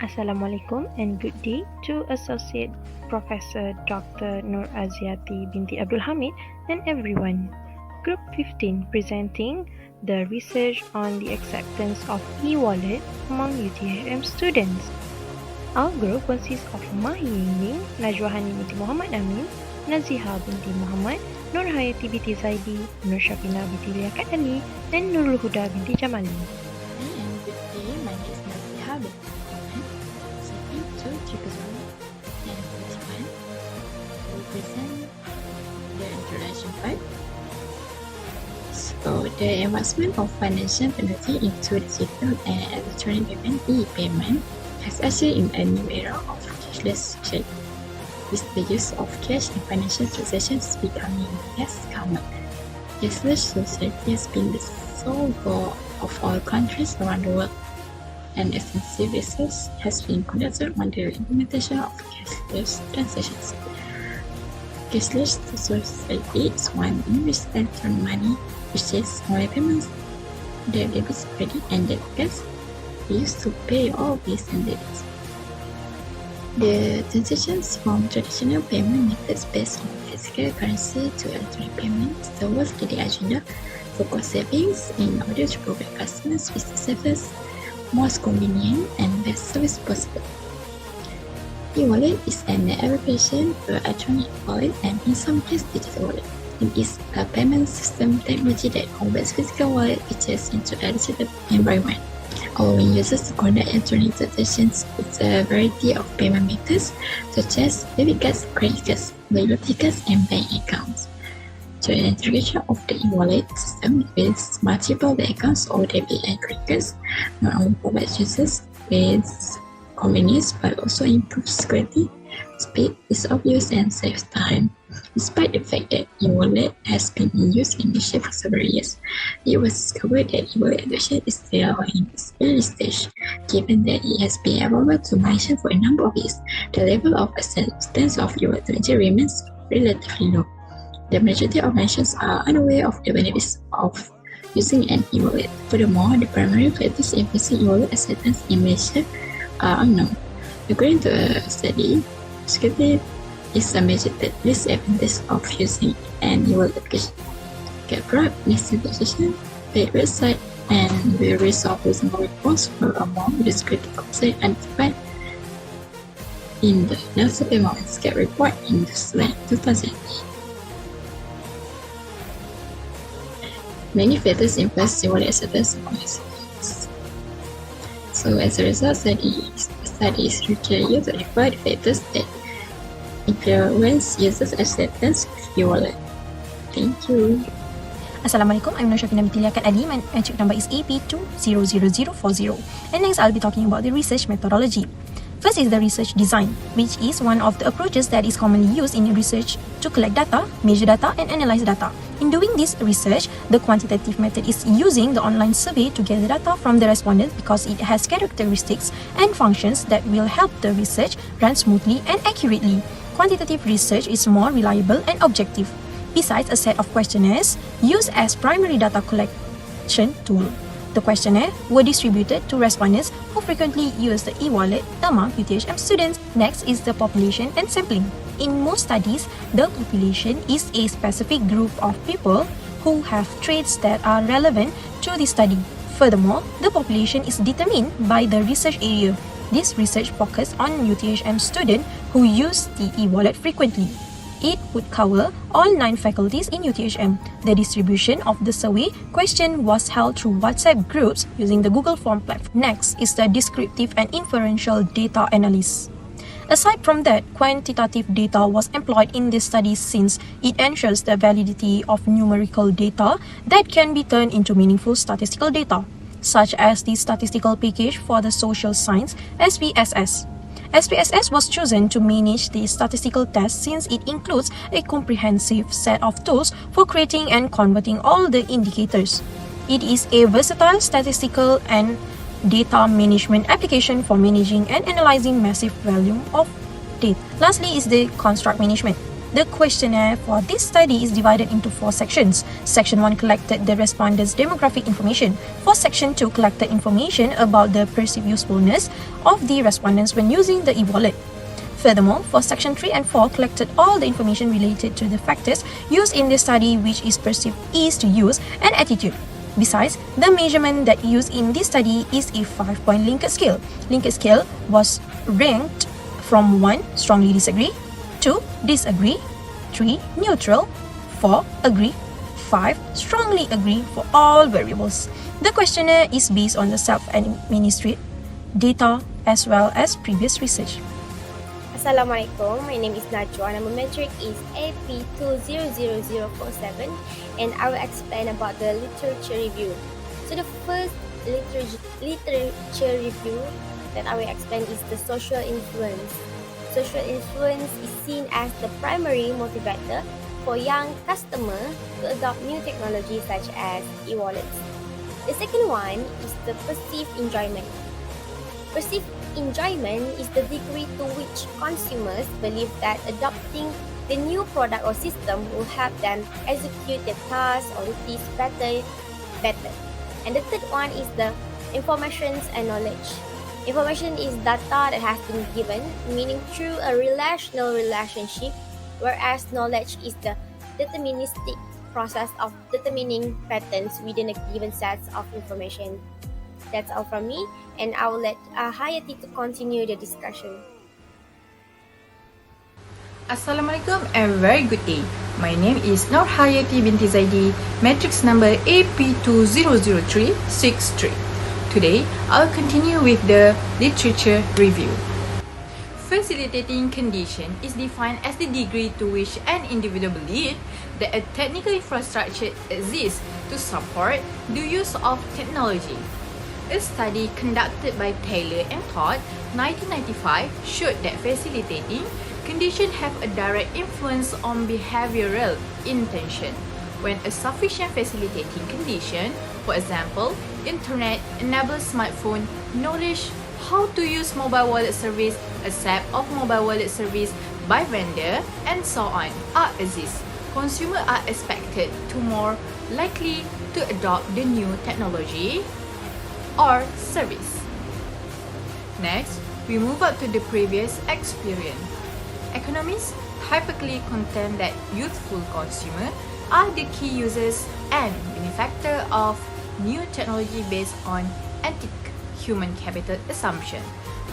Assalamualaikum and good day to Associate Professor Dr. Nur Aziati binti Abdul Hamid and everyone. Group 15 presenting the research on the acceptance of e-wallet among UTHM students. Our group consists of Mahi Ying, Najwa Hani binti Muhammad Amin, Naziha binti Muhammad, Nur Hayati binti Zaidi, Nur Syafina binti Liaquat Ali, and Nurul Huda binti Jamali. And good day, my name is Naziha binti Muhammad, CP2304 and this one will present the introduction part. So, the advancement of financial technology into digital and electronic payment e-payment has ushered in a new era of cashless society. With the use of cash in financial transactions becoming less common, cashless society has been the sole goal of all countries around the world, and extensive research has been conducted on the implementation of cashless transactions. Cashless society is one in which electronic money, which is mobile payments, debits, credit, and debit cards, used to pay all bills and debits. The transitions from traditional payment methods based on physical currency to electronic payments serves to the agenda for cost savings in order to provide customers with the safest, most convenient, and best service possible. E-wallet is an abbreviation for electronic wallet and in some cases digital wallet. It is a payment system technology that converts physical wallet features into a digital environment, allowing users to conduct electronic transactions with a variety of payment methods such as debit cards, credit cards, loyalty cards, and bank accounts. So, the integration of the e-wallet system with multiple bank accounts or debit and credit cards not only provides users with convenience but also improves security, speed, ease of use, and saves time. Despite the fact that e-wallet has been in use in Asia for several years, it was discovered that e-wallet adoption is still in its early stage. Given that it has been available to Malaysia for a number of years, the level of acceptance of e-wallet technology remains relatively low. The majority of Malaysians are unaware of the benefits of using an e-wallet. Furthermore, the primary factors influencing e-wallet acceptance in Malaysia are unknown. According to a study, security is a major disadvantage of using an e-wallet application. Get fraud, misinformation, paid website, and the risk of losing mobile phones were among the security concerns identified in the Nelson Payment and Scam report in 2008. Many factors influence e-wallet acceptance among users. So as a result, studies regularly to identify the factors that influence users' acceptance with e-wallet. Thank you. Assalamualaikum, I'm Nur Syafina binti Liaquat Ali. My metric number is AP2000040. And next I'll be talking about the research methodology. First is the research design, which is one of the approaches that is commonly used in research to collect data, measure data, and analyze data. In doing this research, the quantitative method is using the online survey to gather data from the respondents because it has characteristics and functions that will help the research run smoothly and accurately. Quantitative research is more reliable and objective. Besides a set of questionnaires used as primary data collection tool. The questionnaire were distributed to respondents who frequently use the e-wallet among UTHM students. Next is the population and sampling. In most studies, the population is a specific group of people who have traits that are relevant to the study. Furthermore, the population is determined by the research area. This research focused on UTHM students who use the e-wallet frequently. It would cover all 9 faculties in UTHM. The distribution of the survey question was held through WhatsApp groups using the Google Form platform. Next is the descriptive and inferential data analysis. Aside from that, quantitative data was employed in this study since it ensures the validity of numerical data that can be turned into meaningful statistical data, such as the statistical package for the social science SPSS. SPSS was chosen to manage the statistical test since it includes a comprehensive set of tools for creating and converting all the indicators. It is a versatile statistical and data management application for managing and analyzing massive volume of data. Lastly is the construct management. The questionnaire for this study is divided into 4 sections. Section 1 collected the respondents' demographic information. For Section 2 collected information about the perceived usefulness of the respondents when using the e-wallet. Furthermore, for Section 3 and 4 collected all the information related to the factors used in the study, which is perceived ease to use and attitude. Besides, the measurement that used in this study is a 5-point Likert scale. Likert scale was ranked from 1, strongly disagree, 2, disagree, 3, neutral, 4, agree, 5, strongly agree for all variables. The questionnaire is based on the self-administered data as well as previous research. Assalamualaikum, my name is Najwa and my metric is AP200047 and I will explain about the literature review. So the first literature review that I will explain is the social influence. Social influence is seen as the primary motivator for young customers to adopt new technologies such as e-wallets. The second one is the perceived enjoyment. Perceived enjoyment is the degree to which consumers believe that adopting the new product or system will help them execute their tasks or duties better. And the third one is the information and knowledge. Information is data that has been given, meaning through a relational relationship, whereas knowledge is the deterministic process of determining patterns within a given set of information. That's all from me, and I will let Hayati to continue the discussion. Assalamualaikum and very good day. My name is Nur Hayati binti Zaidi, matrix number AP200363. Today, I'll continue with the literature review. Facilitating condition is defined as the degree to which an individual believes that a technical infrastructure exists to support the use of technology. A study conducted by Taylor and Todd, 1995, showed that facilitating conditions have a direct influence on behavioral intention. When a sufficient facilitating condition, for example, internet enables smartphone knowledge how to use mobile wallet service, accept of mobile wallet service by vendor, and so on exist, consumers are expected to more likely to adopt the new technology or service. Next, we move on to the previous experience. Economists typically contend that youthful consumers are the key users and benefactors of new technology based on antique human capital assumption.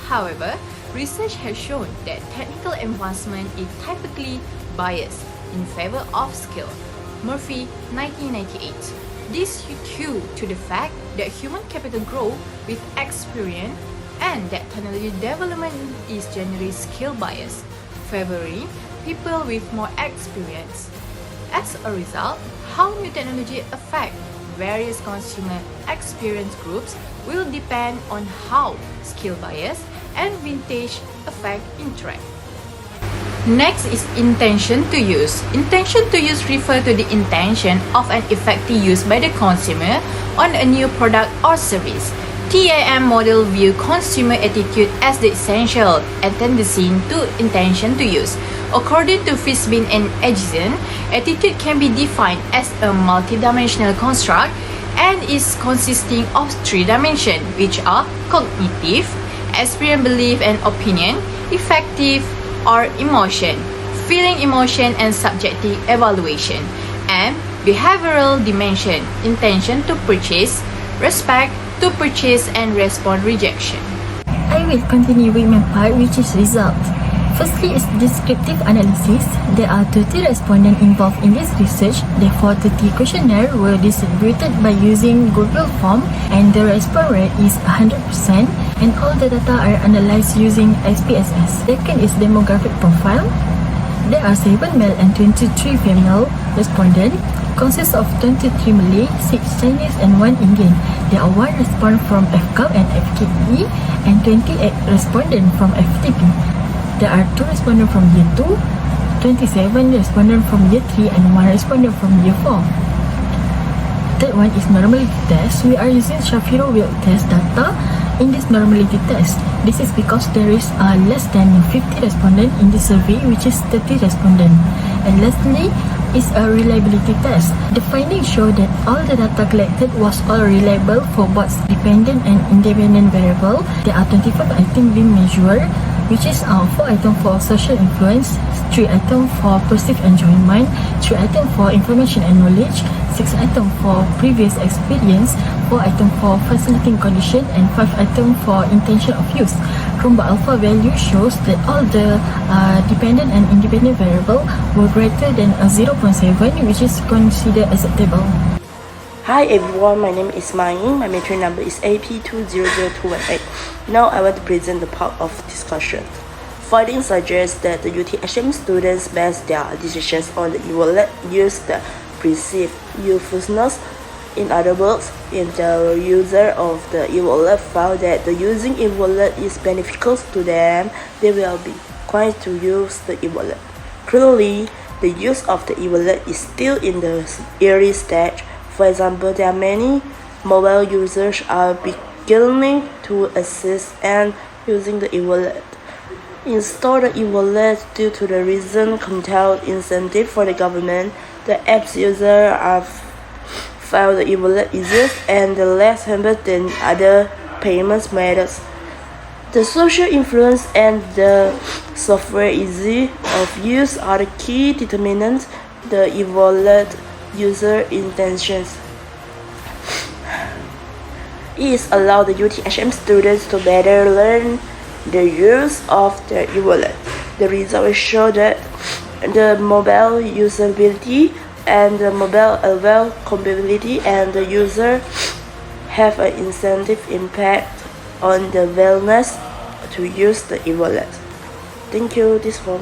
However, research has shown that technical advancement is typically biased in favor of skill. Murphy, 1998. This is due to the fact that human capital grows with experience and that technology development is generally skill biased, favoring people with more experience. As a result, how new technology affect various consumer experience groups will depend on how skill bias and vintage affect interact. Next is intention to use. Intention to use refers to the intention of an effective use by the consumer on a new product or service. TAM model view consumer attitude as the essential antecedent to intention to use. According to Fishbein and Edgison, attitude can be defined as a multidimensional construct and is consisting of 3 dimensions, which are cognitive, experience, belief, and opinion, affective or emotion, feeling, emotion, and subjective evaluation, and behavioral dimension, intention to purchase, respect to purchase, and respond rejection. I will continue with my part, which is result. Firstly is descriptive analysis. There are 30 respondents involved in this research. Therefore, 30 questionnaires were distributed by using Google Form and the response rate is 100% and all the data are analyzed using SPSS. Second is demographic profile. There are 7 male and 23 female respondents. Consists of 23 Malay, 6 Chinese and 1 Indian. There are 1 respondent from FCAP and FKE and 28 respondents from FTP. There are 2 respondents from Year 2, 27 respondents from Year 3 and 1 respondent from Year 4. Third one is normality test. We are using Shapiro-Wilk test data in this normality test. This is because there is less than 50 respondents in the survey, which is 30 respondents. And lastly, is a reliability test. The findings show that all the data collected was all reliable for both dependent and independent variable. There are 25 items being measured, which is 4 items for social influence, 3 items for perceived enjoyment, 3 items for information and knowledge, 6 items for previous experience, 4 items for facilitating condition, and 5 items for intention of use. Rumba alpha value shows that all the dependent and independent variable were greater than 0.7, which is considered acceptable. Hi everyone, my name is Mai. My matric number is AP200218. Now I want to present the part of discussion. Findings suggest that the UTHM students base their decisions on the e-wallet use the perceived usefulness. In other words, if the user of the e-wallet found that the using e-wallet is beneficial to them, they will be inclined to use the e-wallet. Clearly, the use of the e-wallet is still in the early stage. For example, there are many mobile users are beginning to access and using the e-wallet. Install the e-wallet due to the recent contained incentive for the government. The app's users are found the e-wallet easier and less hampered than other payment methods. The social influence and the software easy of use are the key determinants the e-wallet user intentions. It allows the UTHM students to better learn the use of the e-wallet. The results show that the mobile usability and the mobile compatibility and the user have an incentive impact on the willingness to use the e-wallet. Thank you. This one.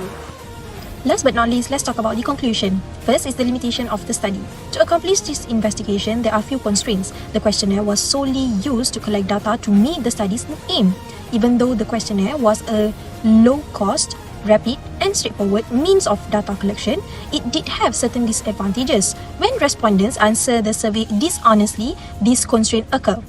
Last but not least, let's talk about the conclusion. First is the limitation of the study. To accomplish this investigation, there are few constraints. The questionnaire was solely used to collect data to meet the study's aim. Even though the questionnaire was a low-cost, rapid and straightforward means of data collection, it did have certain disadvantages. When respondents answer the survey dishonestly, these constraints occur.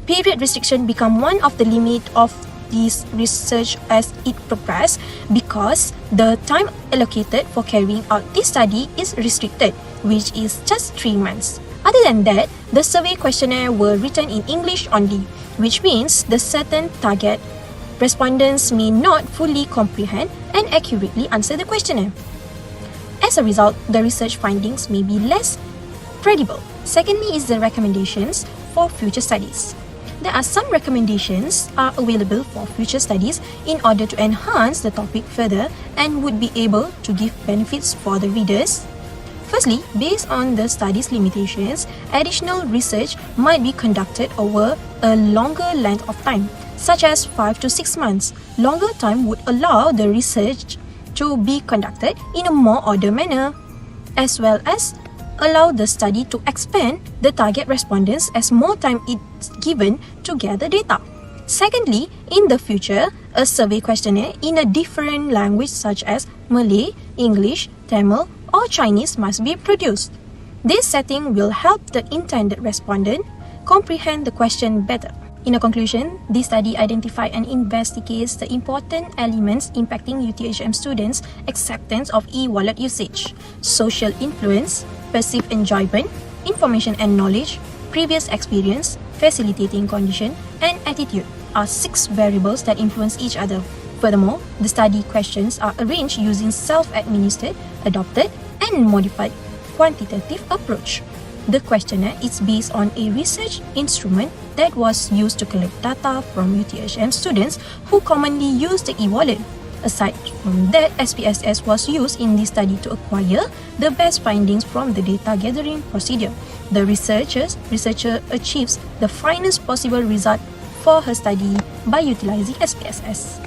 Period restriction become one of the limit of this research as it progressed because the time allocated for carrying out this study is restricted, which is just 3 months. Other than that, the survey questionnaire were written in English only, which means the certain target respondents may not fully comprehend and accurately answer the questionnaire. As a result, the research findings may be less credible. Secondly is the recommendations for future studies. There are some recommendations are available for future studies in order to enhance the topic further and would be able to give benefits for the readers. Firstly, based on the study's limitations, additional research might be conducted over a longer length of time, such as 5 to 6 months. Longer time would allow the research to be conducted in a more ordered manner, as well as allow the study to expand the target respondents as more time is given to gather data. Secondly, in the future, a survey questionnaire in a different language such as Malay, English, Tamil, or Chinese must be produced. This setting will help the intended respondent comprehend the question better. In a conclusion, this study identifies and investigates the important elements impacting UTHM students' acceptance of e-wallet usage: social influence, perceived enjoyment, information and knowledge, previous experience, facilitating condition, and attitude are 6 variables that influence each other. Furthermore, the study questions are arranged using self-administered, adopted, and modified quantitative approach. The questionnaire is based on a research instrument that was used to collect data from UTHM students who commonly use the e-wallet. Aside from that, SPSS was used in this study to acquire the best findings from the data gathering procedure. The researcher achieves the finest possible result for her study by utilizing SPSS.